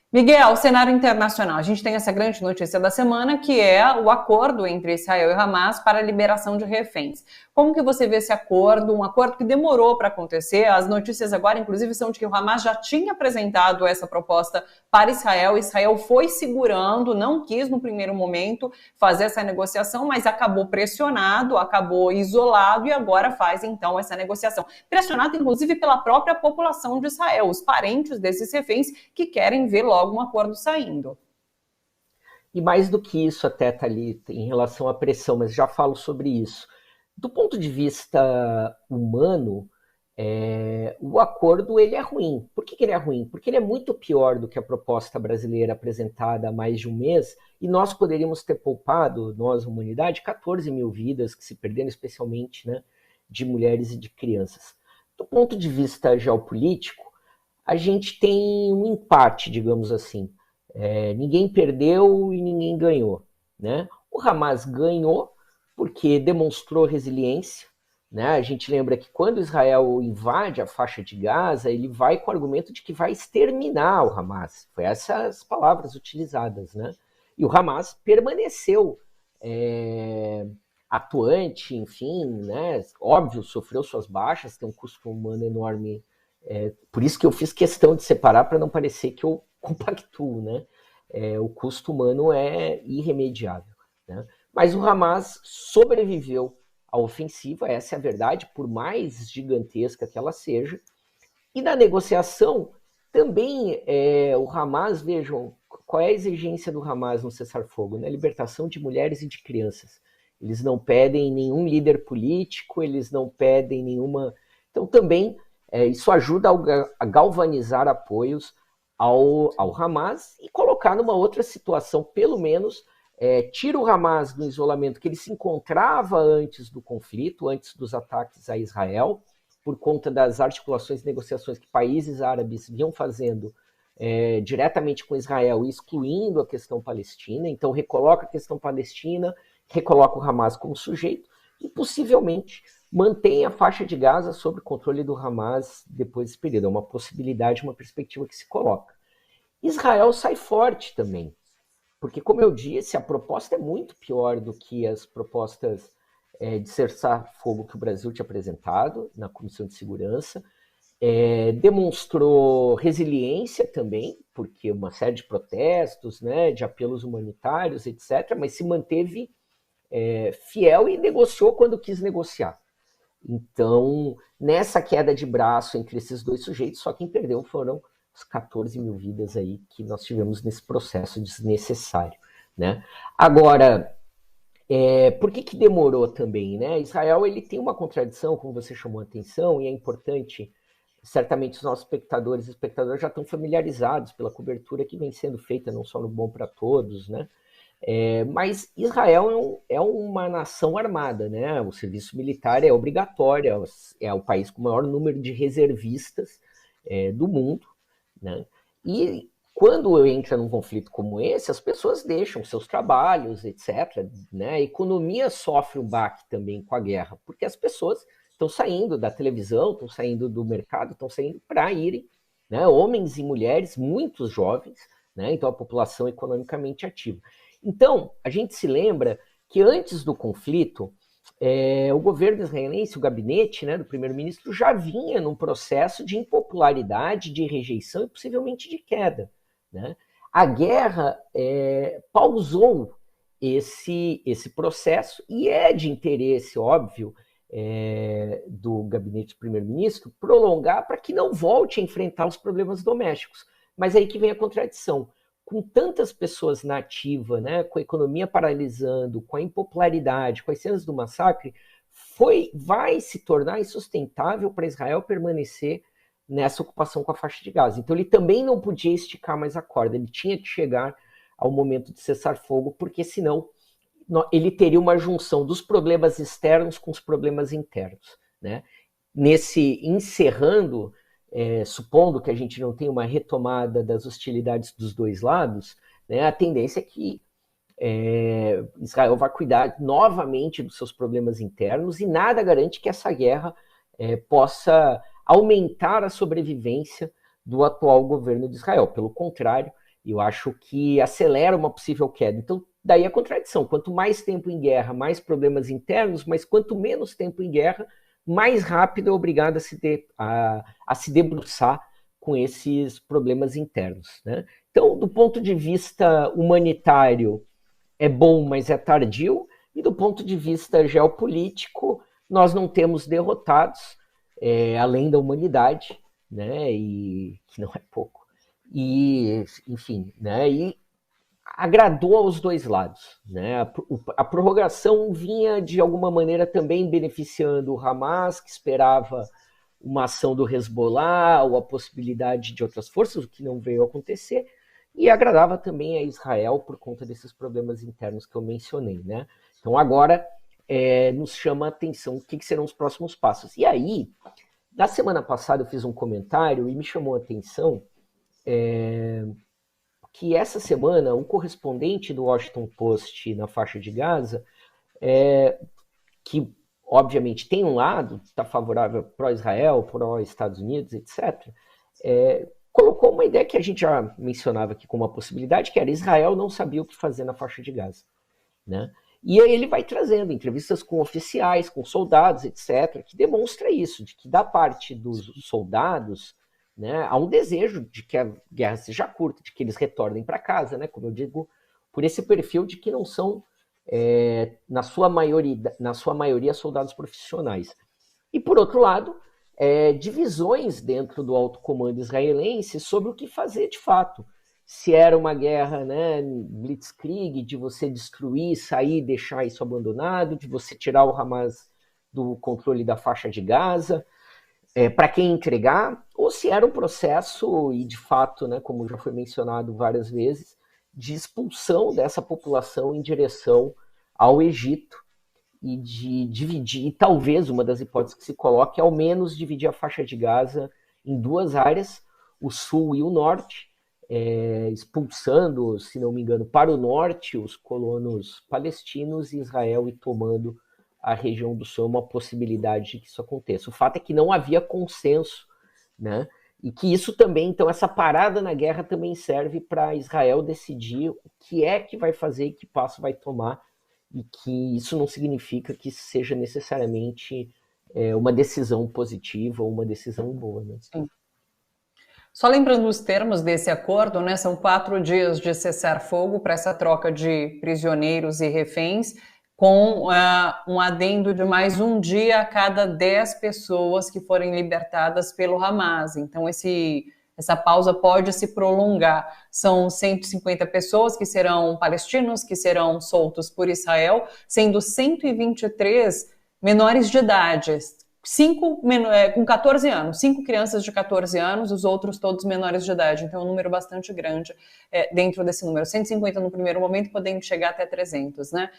Miguel, cenário internacional. A gente tem essa grande notícia da semana, que é o acordo entre Israel e Hamas para a liberação de reféns. Como que você vê esse acordo? Um acordo que demorou para acontecer. As notícias agora, inclusive, são de que o Hamas já tinha apresentado essa proposta para Israel. Israel foi segurando, não quis no primeiro momento fazer essa negociação, mas acabou pressionado, acabou isolado e agora faz então essa negociação. Pressionado, inclusive, pela própria população de Israel, os parentes desses reféns que querem ver logo um acordo saindo. E mais do que isso, até, Thalita, em relação à pressão, mas já falo sobre isso. Do ponto de vista humano, o acordo ele é ruim. Por que ele é ruim? Porque ele é muito pior do que a proposta brasileira apresentada há mais de um mês, e nós poderíamos ter poupado, nós, humanidade, 14 mil vidas que se perderam, especialmente, né, de mulheres e de crianças. Do ponto de vista geopolítico, a gente tem um empate, digamos assim. Ninguém perdeu e ninguém ganhou, né? O Hamas ganhou porque demonstrou resiliência, né? A gente lembra que quando Israel invade a faixa de Gaza, ele vai com o argumento de que vai exterminar o Hamas. Foi essas palavras utilizadas, né? E o Hamas permaneceu atuante, enfim, né? Óbvio, sofreu suas baixas, tem um custo humano enorme. Por isso que eu fiz questão de separar para não parecer que eu compactuo, né? O custo humano é irremediável, né? Mas o Hamas sobreviveu à ofensiva, essa é a verdade, por mais gigantesca que ela seja. E na negociação, também o Hamas, vejam, qual é a exigência do Hamas no cessar-fogo? Né? Libertação de mulheres e de crianças. Eles não pedem nenhum líder político, eles não pedem nenhuma... Então também isso ajuda a galvanizar apoios ao Hamas e colocar numa outra situação, pelo menos, tira o Hamas do isolamento que ele se encontrava antes do conflito, antes dos ataques a Israel, por conta das articulações e negociações que países árabes vinham fazendo diretamente com Israel, excluindo a questão palestina. Então recoloca a questão palestina, recoloca o Hamas como sujeito e possivelmente mantém a faixa de Gaza sob controle do Hamas depois desse período. É uma possibilidade, uma perspectiva que se coloca. Israel sai forte também, porque, como eu disse, a proposta é muito pior do que as propostas de cessar-fogo que o Brasil tinha apresentado na Comissão de Segurança. Demonstrou resiliência também, porque uma série de protestos, né, de apelos humanitários, etc., mas se manteve fiel e negociou quando quis negociar. Então, nessa queda de braço entre esses dois sujeitos, só quem perdeu foram os 14 mil vidas aí que nós tivemos nesse processo desnecessário, né? Agora, por que demorou também, né? Israel ele tem uma contradição, como você chamou a atenção, e é importante, certamente os nossos espectadores e espectadoras já estão familiarizados pela cobertura que vem sendo feita, não só no Bom para Todos, né? Mas Israel é uma nação armada, né? O serviço militar é obrigatório, é o país com o maior número de reservistas do mundo, né? E quando entra num conflito como esse, as pessoas deixam seus trabalhos, etc., né? A economia sofre um baque também com a guerra, porque as pessoas estão saindo da televisão, estão saindo do mercado, estão saindo para irem, né? Homens e mulheres, muitos jovens, né? Então a população economicamente ativa. Então, a gente se lembra que antes do conflito, o governo israelense, o gabinete, né, do primeiro-ministro, já vinha num processo de impopularidade, de rejeição e possivelmente de queda, né? A guerra pausou esse processo e é de interesse, óbvio, do gabinete do primeiro-ministro prolongar para que não volte a enfrentar os problemas domésticos. Mas aí que vem a contradição. Com tantas pessoas na ativa, né, com a economia paralisando, com a impopularidade, com as cenas do massacre, vai se tornar insustentável para Israel permanecer nessa ocupação com a faixa de Gaza. Então ele também não podia esticar mais a corda, ele tinha que chegar ao momento de cessar fogo, porque senão ele teria uma junção dos problemas externos com os problemas internos, né? Nesse encerrando, supondo que a gente não tenha uma retomada das hostilidades dos dois lados, né, a tendência é que Israel vai cuidar novamente dos seus problemas internos e nada garante que essa guerra possa aumentar a sobrevivência do atual governo de Israel. Pelo contrário, Eu acho que acelera uma possível queda. Então, daí a contradição. Quanto mais tempo em guerra, mais problemas internos, mas quanto menos tempo em guerra, mais rápido é obrigado a se debruçar com esses problemas internos, né? Então, do ponto de vista humanitário, é bom, mas é tardio. E do ponto de vista geopolítico, nós não temos derrotados, além da humanidade, né? E que não é pouco. E, enfim, né? E agradou aos dois lados, né? A prorrogação vinha de alguma maneira também beneficiando o Hamas, que esperava uma ação do Hezbollah ou a possibilidade de outras forças, o que não veio a acontecer, e agradava também a Israel por conta desses problemas internos que eu mencionei, né? Então agora nos chama a atenção o que serão os próximos passos. E aí, na semana passada eu fiz um comentário e me chamou a atenção que essa semana o correspondente do Washington Post na faixa de Gaza, que obviamente tem um lado, está favorável pró-Israel, pró-Estados Unidos, etc., colocou uma ideia que a gente já mencionava aqui como uma possibilidade, que era Israel não sabia o que fazer na faixa de Gaza, né? E aí ele vai trazendo entrevistas com oficiais, com soldados, etc., que demonstra isso, de que da parte dos soldados, né, há um desejo de que a guerra seja curta, de que eles retornem para casa, né, como eu digo, por esse perfil de que não são, na sua maioria, soldados profissionais. E, por outro lado, divisões dentro do alto comando israelense sobre o que fazer de fato. Se era uma guerra, né, blitzkrieg, de você destruir, sair, deixar isso abandonado, de você tirar o Hamas do controle da faixa de Gaza, para quem entregar, ou se era um processo, e de fato, né, como já foi mencionado várias vezes, de expulsão dessa população em direção ao Egito, e de dividir, e talvez uma das hipóteses que se coloque é ao menos dividir a faixa de Gaza em duas áreas, o sul e o norte, expulsando, se não me engano, para o norte os colonos palestinos e Israel e tomando a região do sul, uma possibilidade de que isso aconteça. O fato é que não havia consenso, né? E que isso também, então, essa parada na guerra também serve para Israel decidir o que é que vai fazer e que passo vai tomar, e que isso não significa que seja necessariamente uma decisão positiva ou uma decisão boa, né? Sim. Só lembrando os termos desse acordo, né? São 4 dias de cessar-fogo para essa troca de prisioneiros e reféns, com um adendo de mais um dia a cada 10 pessoas que forem libertadas pelo Hamas. Então, essa pausa pode se prolongar. São 150 pessoas que serão palestinos, que serão soltos por Israel, sendo 123 menores de idade, 5 com 14 anos, 5 crianças de 14 anos, os outros todos menores de idade. Então, é um número bastante grande dentro desse número. 150 no primeiro momento, podendo chegar até 300, né?